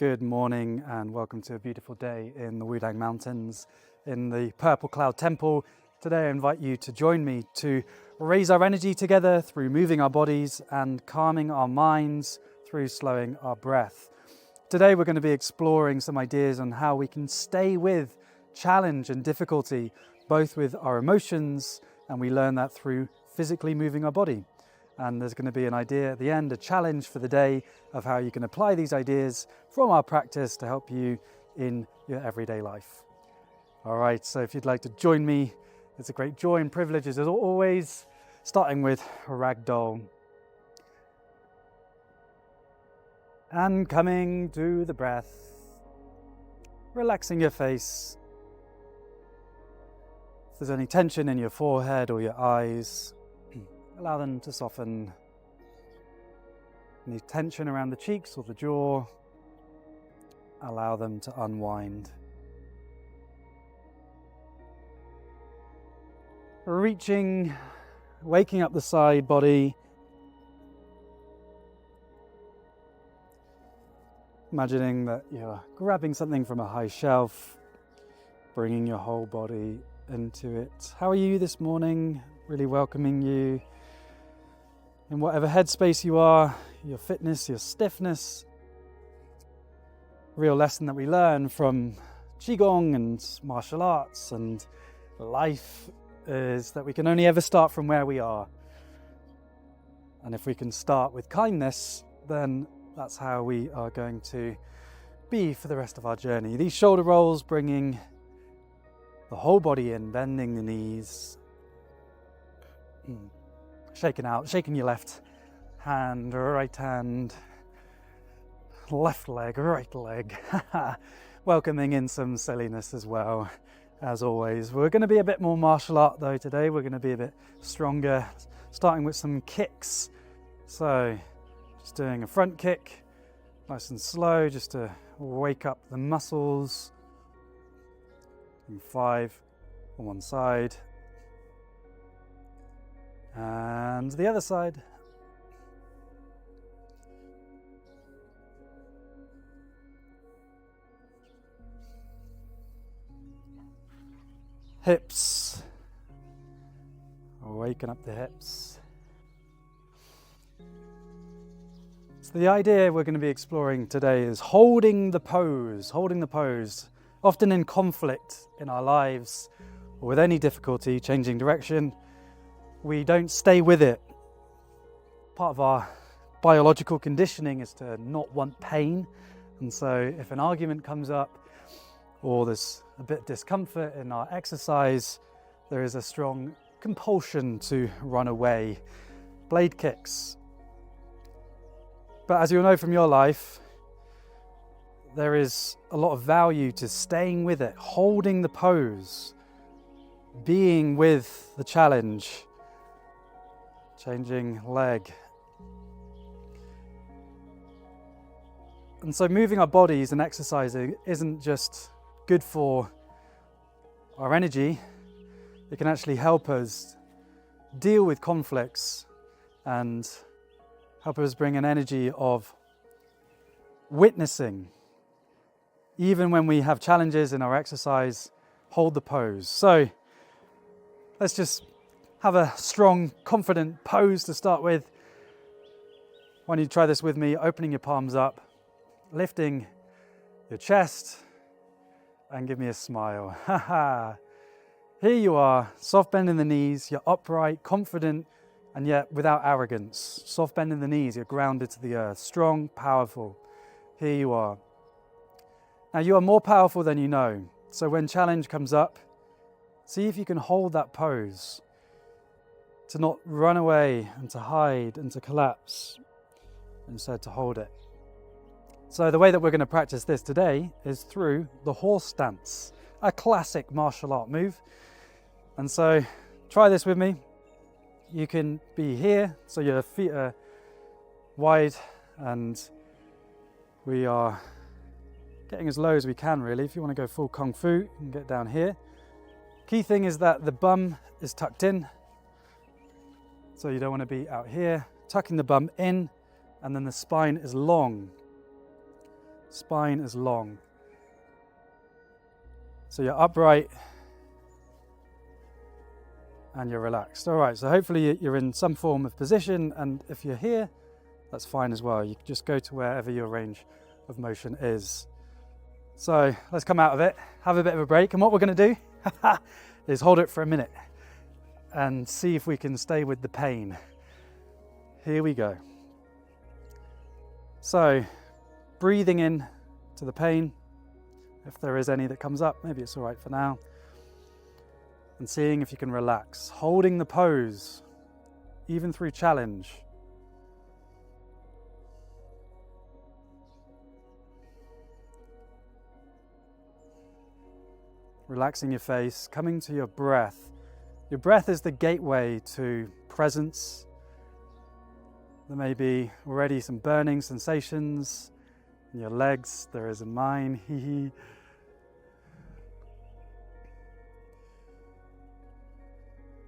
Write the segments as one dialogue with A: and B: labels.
A: Good morning and welcome to a beautiful day in the Wudang Mountains in the Purple Cloud Temple. Today I invite you to join me to raise our energy together through moving our bodies and calming our minds through slowing our breath. Today we're going to be exploring some ideas on how we can stay with challenge and difficulty, both with our emotions, and we learn that through physically moving our body. And there's going to be an idea at the end, a challenge for the day of how you can apply these ideas from our practice to help you in your everyday life. All right, so if you'd like to join me, it's a great joy and privilege as always, starting with ragdoll. And coming to the breath, relaxing your face. If there's any tension in your forehead or your eyes, allow them to soften. Any tension around the cheeks or the jaw, allow them to unwind. Reaching, waking up the side body. Imagining that you're grabbing something from a high shelf, bringing your whole body into it. How are you this morning? Really welcoming you in whatever headspace you are, your fitness, your stiffness. Real lesson that we learn from Qigong and martial arts and life is that we can only ever start from where we are. And if we can start with kindness, then that's how we are going to be for the rest of our journey. These shoulder rolls, bringing the whole body in, bending the knees. Shaking your left hand, right hand, left leg, right leg. Welcoming in some silliness as well, as always. We're going to be a bit more martial art though today. We're going to be a bit stronger, starting with some kicks. So, just doing a front kick, nice and slow, just to wake up the muscles. And 5 on one side. And the other side. Hips. Waken up the hips. So the idea we're going to be exploring today is holding the pose. Holding the pose. Often in conflict in our lives or with any difficulty, changing direction, we don't stay with it. Part of our biological conditioning is to not want pain. And so if an argument comes up or there's a bit of discomfort in our exercise, there is a strong compulsion to run away. Blade kicks. But as you'll know from your life, there is a lot of value to staying with it, holding the pose, being with the challenge. Changing leg. And so moving our bodies and exercising isn't just good for our energy, it can actually help us deal with conflicts and help us bring an energy of witnessing. Even when we have challenges in our exercise, hold the pose. So let's just have a strong, confident pose to start with. Why don't you try this with me, opening your palms up, lifting your chest, and give me a smile. Here you are, soft bend in the knees, you're upright, confident, and yet without arrogance. Soft bend in the knees, you're grounded to the earth, strong, powerful. Here you are. Now you are more powerful than you know. So when challenge comes up, see if you can hold that pose. To not run away and to hide and to collapse, instead to hold it. So the way that we're going to practice this today is through the horse stance, a classic martial art move. And so try this with me. You can be here, so your feet are wide and we are getting as low as we can really. If you want to go full Kung Fu, you can get down here. Key thing is that the bum is tucked in. So you don't want to be out here, tucking the bum in, and then the spine is long. spine is long. So you're upright and you're relaxed. All right, so hopefully you're in some form of position, and if you're here, that's fine as well. You can just go to wherever your range of motion is. So let's come out of it, have a bit of a break, and what we're going to do is hold it for a minute and see if we can stay with the pain. Here we go. So breathing in to the pain, if there is any that comes up, maybe it's all right for now, and seeing if you can relax, holding the pose even through challenge. Relaxing your face, coming to your breath. Your breath is the gateway to presence. There may be already some burning sensations in your legs. There is in mine. Hee hee.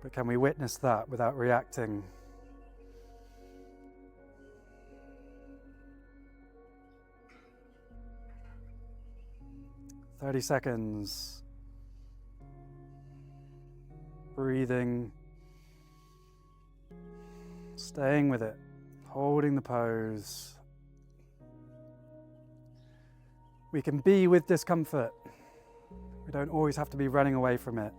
A: But can we witness that without reacting? "30 seconds. Breathing, staying with it, holding the pose. We can be with discomfort. We don't always have to be running away from it.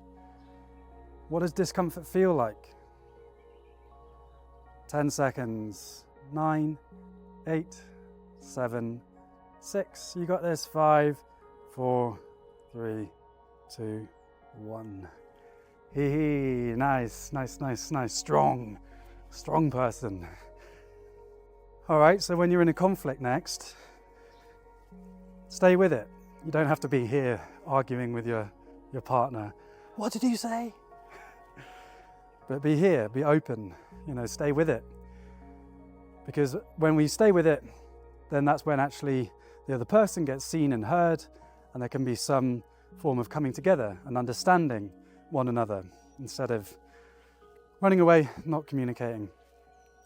A: What does discomfort feel like? 10 seconds. 9, 8, 7, 6. You got this. 5, 4, 3, 2, 1. Hee, nice. Strong person. All right, so when you're in a conflict next, stay with it. You don't have to be here arguing with your partner. What did you say? But be here, be open, stay with it. Because when we stay with it, then that's when actually the other person gets seen and heard, and there can be some form of coming together and understanding one another instead of running away, not communicating.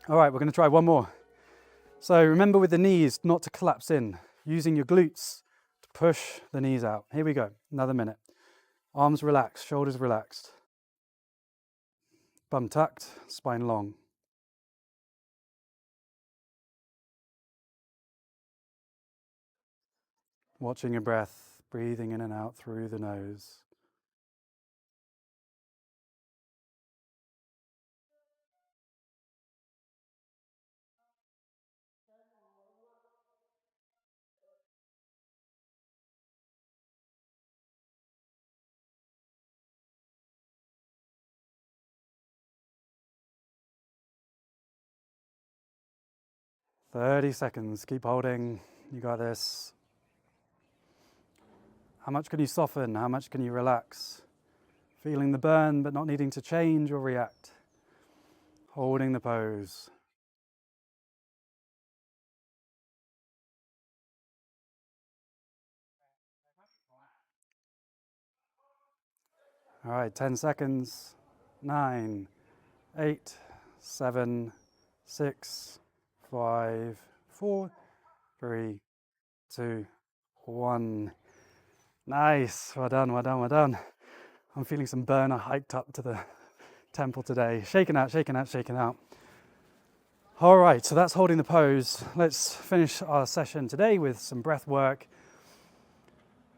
A: All right, we're going to try one more. So remember with the knees not to collapse in, using your glutes to push the knees out. Here we go, another minute. Arms relaxed, shoulders relaxed. Bum tucked, spine long. Watching your breath, breathing in and out through the nose. "30 seconds, keep holding, you got this." How much can you soften? How much can you relax? Feeling the burn, but not needing to change or react. Holding the pose. All right, 10 seconds. 9, 8, 7, 6, 5, 4, 3, 2, 1. Nice, well done. I'm feeling some burner hiked up to the temple today. Shaking out. All right, so that's holding the pose. Let's finish our session today with some breath work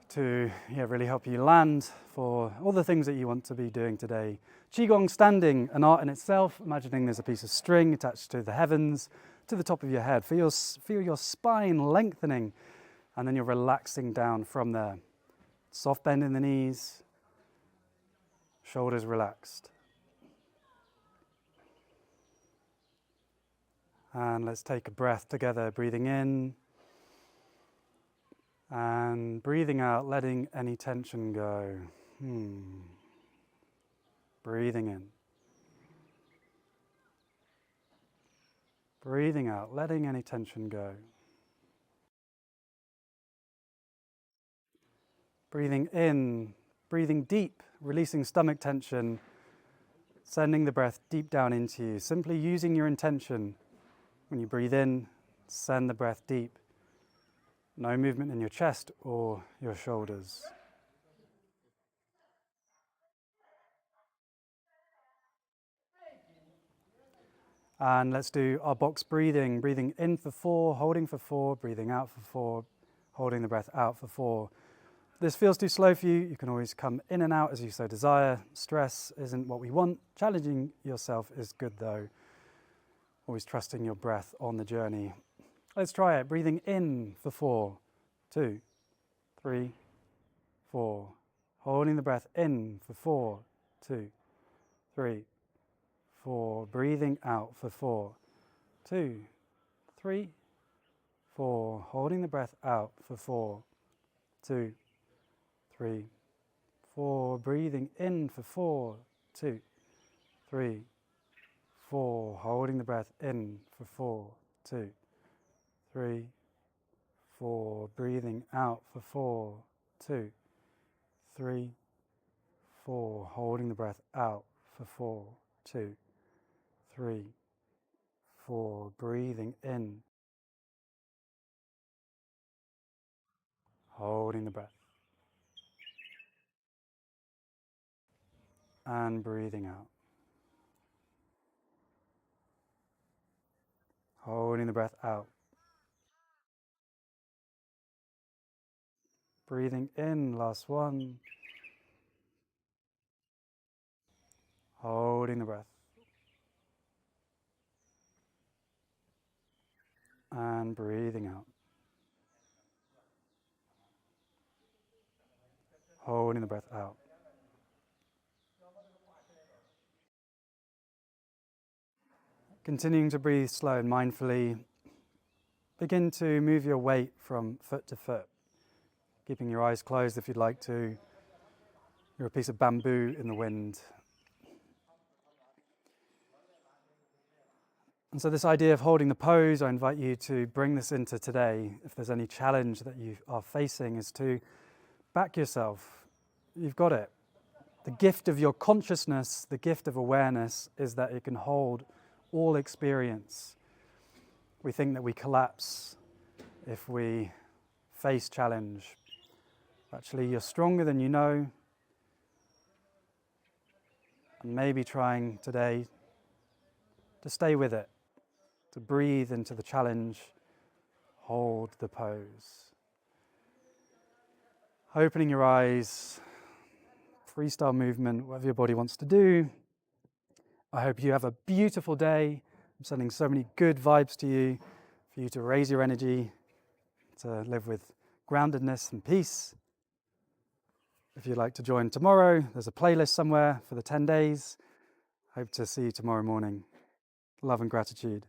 A: to really help you land for all the things that you want to be doing today. Qigong standing, an art in itself, imagining there's a piece of string attached to the heavens, to the top of your head. Feel your spine lengthening, and then you're relaxing down from there. Soft bend in the knees, shoulders relaxed. And let's take a breath together, breathing in and breathing out, letting any tension go. Breathing in. Breathing out, letting any tension go. Breathing in, breathing deep, releasing stomach tension, sending the breath deep down into you. Simply using your intention. When you breathe in, send the breath deep. No movement in your chest or your shoulders. And let's do our box breathing. Breathing in for 4, holding for 4, breathing out for 4, holding the breath out for 4. If this feels too slow for you, you can always come in and out as you so desire. Stress isn't what we want. Challenging yourself is good though. Always trusting your breath on the journey. Let's try it. Breathing in for 4, 2, 3, 4. Holding the breath in for 4, 2, 3, 4. Breathing out for 4, 2, 3, 4. Holding the breath out for 4, 2, 3, 4. Breathing in for 4, 2, 3, 4. Holding the breath in for 4, 2, 3, 4. Breathing out for 4, 2, 3, 4. Holding the breath out for 4, 2, 3, 4. Breathing in. Holding the breath. And breathing out. Holding the breath out. Breathing in, last one. Holding the breath. And breathing out. Holding the breath out. Continuing to breathe slow and mindfully. Begin to move your weight from foot to foot. Keeping your eyes closed if you'd like to. You're a piece of bamboo in the wind. And so this idea of holding the pose, I invite you to bring this into today. If there's any challenge that you are facing, is to back yourself. You've got it. The gift of your consciousness, the gift of awareness, is that it can hold all experience. We think that we collapse if we face challenge. Actually, you're stronger than you know. And maybe trying today to stay with it, to breathe into the challenge, hold the pose. Opening your eyes, freestyle movement, whatever your body wants to do. I hope you have a beautiful day. I'm sending so many good vibes to you, for you to raise your energy, to live with groundedness and peace. If you'd like to join tomorrow, there's a playlist somewhere for the 10 days. Hope to see you tomorrow morning. Love and gratitude.